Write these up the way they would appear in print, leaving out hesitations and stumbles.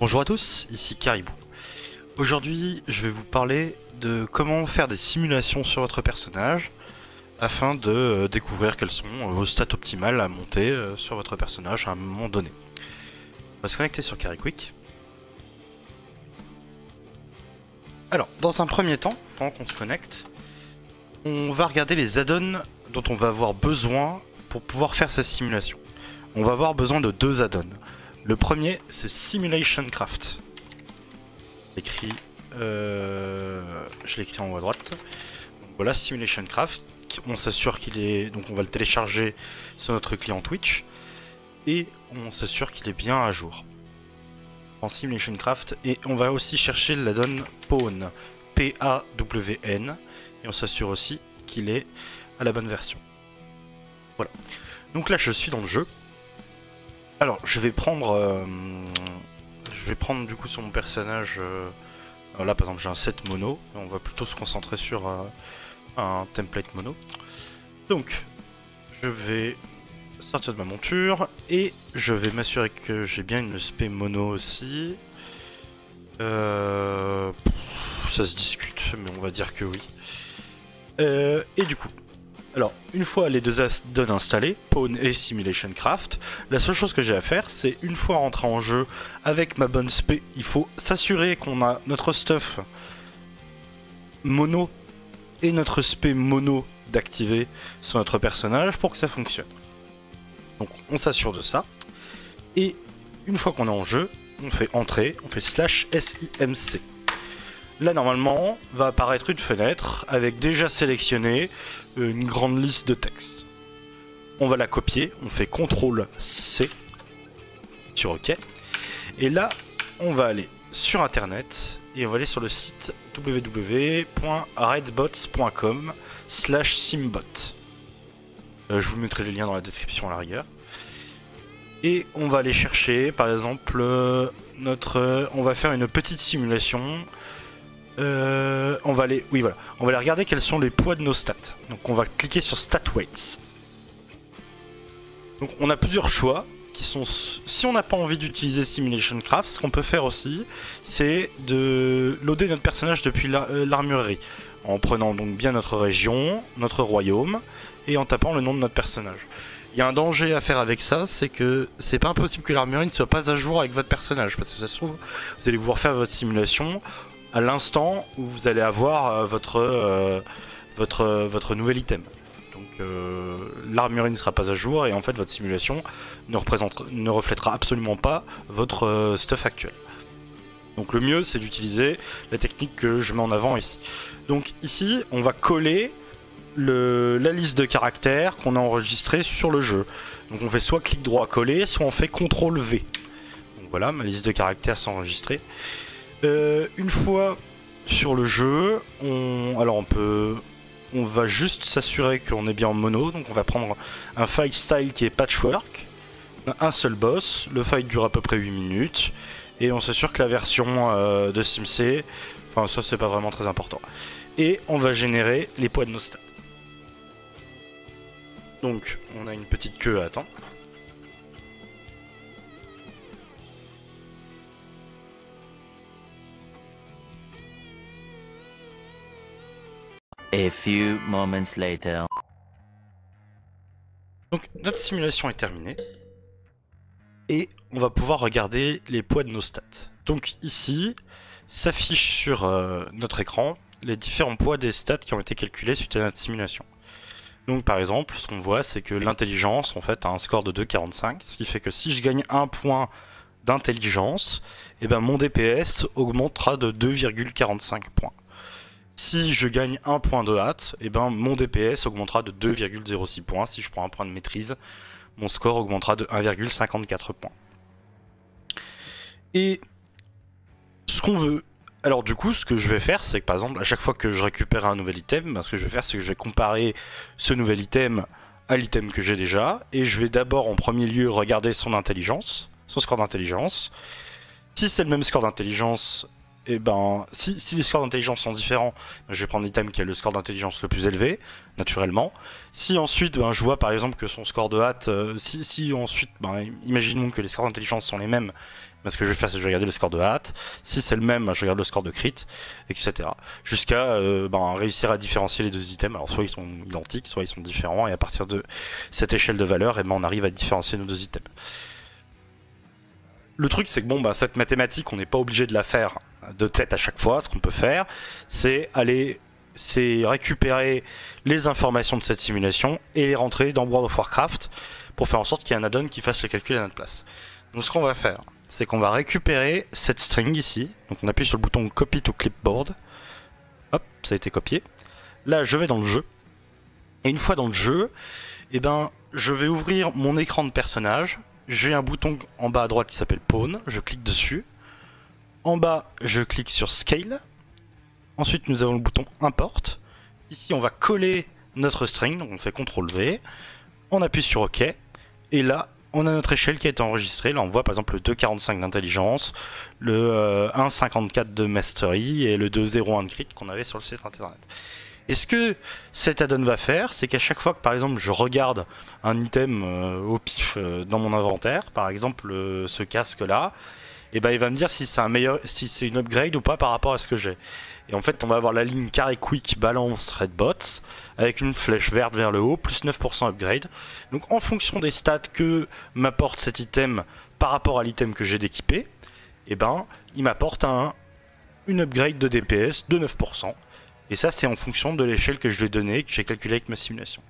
Bonjour à tous, ici Caribou. Aujourd'hui, je vais vous parler de comment faire des simulations sur votre personnage afin de découvrir quelles sont vos stats optimales à monter sur votre personnage à un moment donné. On va se connecter sur CariQuick. Alors, dans un premier temps, pendant qu'on se connecte, on va regarder les add-ons dont on va avoir besoin pour pouvoir faire ces simulations. On va avoir besoin de deux add-ons. Le premier, c'est Simulation Craft. Je l'ai écrit en haut à droite. Donc voilà, Simulation Craft. On s'assure qu'il est. Donc on va le télécharger sur notre client Twitch. Et on s'assure qu'il est bien à jour. En Simulation Craft. Et on va aussi chercher l'add-on Pawn. P-A-W-N. Et on s'assure aussi qu'il est à la bonne version. Voilà. Donc là, je suis dans le jeu. Alors, je vais prendre du coup sur mon personnage. Là, par exemple, j'ai un set mono. On va plutôt se concentrer sur un template mono. Donc, je vais sortir de ma monture et je vais m'assurer que j'ai bien une spé mono aussi. Ça se discute, mais on va dire que oui. Et du coup. Alors, une fois les deux add-ons installés, Pawn et Simulation Craft, la seule chose que j'ai à faire, c'est une fois rentré en jeu avec ma bonne spé, il faut s'assurer qu'on a notre stuff mono et notre spé mono d'activer sur notre personnage pour que ça fonctionne. Donc, on s'assure de ça. Et une fois qu'on est en jeu, on fait entrer, on fait /simc. Là, normalement, va apparaître une fenêtre avec déjà sélectionné une grande liste de textes. On va la copier, on fait CTRL-C sur OK. Et là, on va aller sur Internet et on va aller sur le site www.redbots.com/simbot. Je vous mettrai les liens dans la description à la rigueur. Et on va aller chercher, par exemple, on va faire une petite simulation. On va aller regarder quels sont les poids de nos stats. Donc on va cliquer sur Stat Weights. Donc on a plusieurs choix qui sont, si on n'a pas envie d'utiliser Simulation Craft, ce qu'on peut faire aussi, c'est de loader notre personnage depuis l'armurerie, en prenant donc bien notre région, notre royaume, et en tapant le nom de notre personnage. Il y a un danger à faire avec ça, c'est que c'est pas impossible que l'armurerie ne soit pas à jour avec votre personnage, parce que ça se trouve, vous allez pouvoir faire votre simulation à l'instant où vous allez avoir votre nouvel item. Donc l'armurerie ne sera pas à jour et en fait votre simulation ne reflètera absolument pas votre stuff actuel. Donc le mieux c'est d'utiliser la technique que je mets en avant ici. Donc ici on va coller la liste de caractères qu'on a enregistré sur le jeu. Donc on fait soit clic droit coller, soit on fait CTRL V. Donc voilà, ma liste de caractères sont enregistrée. Une fois sur le jeu, on va juste s'assurer qu'on est bien en mono. Donc on va prendre un fight style qui est patchwork, un seul boss. Le fight dure à peu près 8 minutes et on s'assure que la version de SimC, enfin ça c'est pas vraiment très important. Et on va générer les poids de nos stats. Donc on a une petite queue à attendre. A few moments later. Donc notre simulation est terminée. Et on va pouvoir regarder les poids de nos stats. Donc ici, s'affiche sur notre écran les différents poids des stats qui ont été calculés suite à notre simulation. Donc par exemple, ce qu'on voit, c'est que l'intelligence en fait a un score de 2,45, ce qui fait que si je gagne un point d'intelligence, et ben mon DPS augmentera de 2,45 points. Si je gagne un point de hâte, et ben mon DPS augmentera de 2,06 points. Si je prends un point de maîtrise, mon score augmentera de 1,54 points. Et ce qu'on veut... Alors du coup, ce que je vais faire, c'est que par exemple, à chaque fois que je récupère un nouvel item, ben, ce que je vais faire, c'est que je vais comparer ce nouvel item à l'item que j'ai déjà. Et je vais d'abord, en premier lieu, regarder son intelligence, son score d'intelligence. Si c'est le même score d'intelligence, et ben, si les scores d'intelligence sont différents, je vais prendre l'item qui a le score d'intelligence le plus élevé, naturellement. Si ensuite, ben, je vois par exemple que son score de hâte, si ensuite, ben, imaginons que les scores d'intelligence sont les mêmes, ben, ce que je vais faire, c'est que je vais regarder le score de hâte. Si c'est le même, ben, je regarde le score de crit, etc. Jusqu'à ben, réussir à différencier les deux items. Alors, soit ils sont identiques, soit ils sont différents, et à partir de cette échelle de valeur, et ben, on arrive à différencier nos deux items. Le truc, c'est que bon, bah, cette mathématique, on n'est pas obligé de la faire de tête à chaque fois. Ce qu'on peut faire, c'est récupérer les informations de cette simulation et les rentrer dans World of Warcraft pour faire en sorte qu'il y ait un add-on qui fasse le calcul à notre place. Donc, ce qu'on va faire, c'est qu'on va récupérer cette string ici. Donc, on appuie sur le bouton Copy to Clipboard. Hop, ça a été copié. Là, je vais dans le jeu. Et une fois dans le jeu, eh ben, je vais ouvrir mon écran de personnage. J'ai un bouton en bas à droite qui s'appelle Pawn, je clique dessus. En bas, je clique sur Scale. Ensuite, nous avons le bouton Import. Ici, on va coller notre string, donc on fait CTRL-V. On appuie sur OK. Et là, on a notre échelle qui a été enregistrée. Là, on voit par exemple le 2,45 d'intelligence, le 1,54 de mastery et le 2,01 de crit qu'on avait sur le site internet. Et ce que cet add-on va faire, c'est qu'à chaque fois que par exemple je regarde un item au pif dans mon inventaire, par exemple ce casque là, et ben il va me dire si c'est une upgrade ou pas par rapport à ce que j'ai. Et en fait on va avoir la ligne carré quick balance redbots avec une flèche verte vers le haut plus 9% upgrade. Donc en fonction des stats que m'apporte cet item par rapport à l'item que j'ai d'équipé, et ben il m'apporte une upgrade de DPS de 9%. Et ça, c'est en fonction de l'échelle que je lui ai donnée, que j'ai calculée avec ma simulation.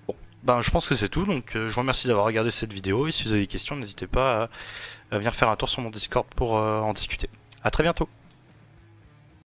Bon, ben je pense que c'est tout, donc je vous remercie d'avoir regardé cette vidéo, et si vous avez des questions, n'hésitez pas à venir faire un tour sur mon Discord pour en discuter. A très bientôt.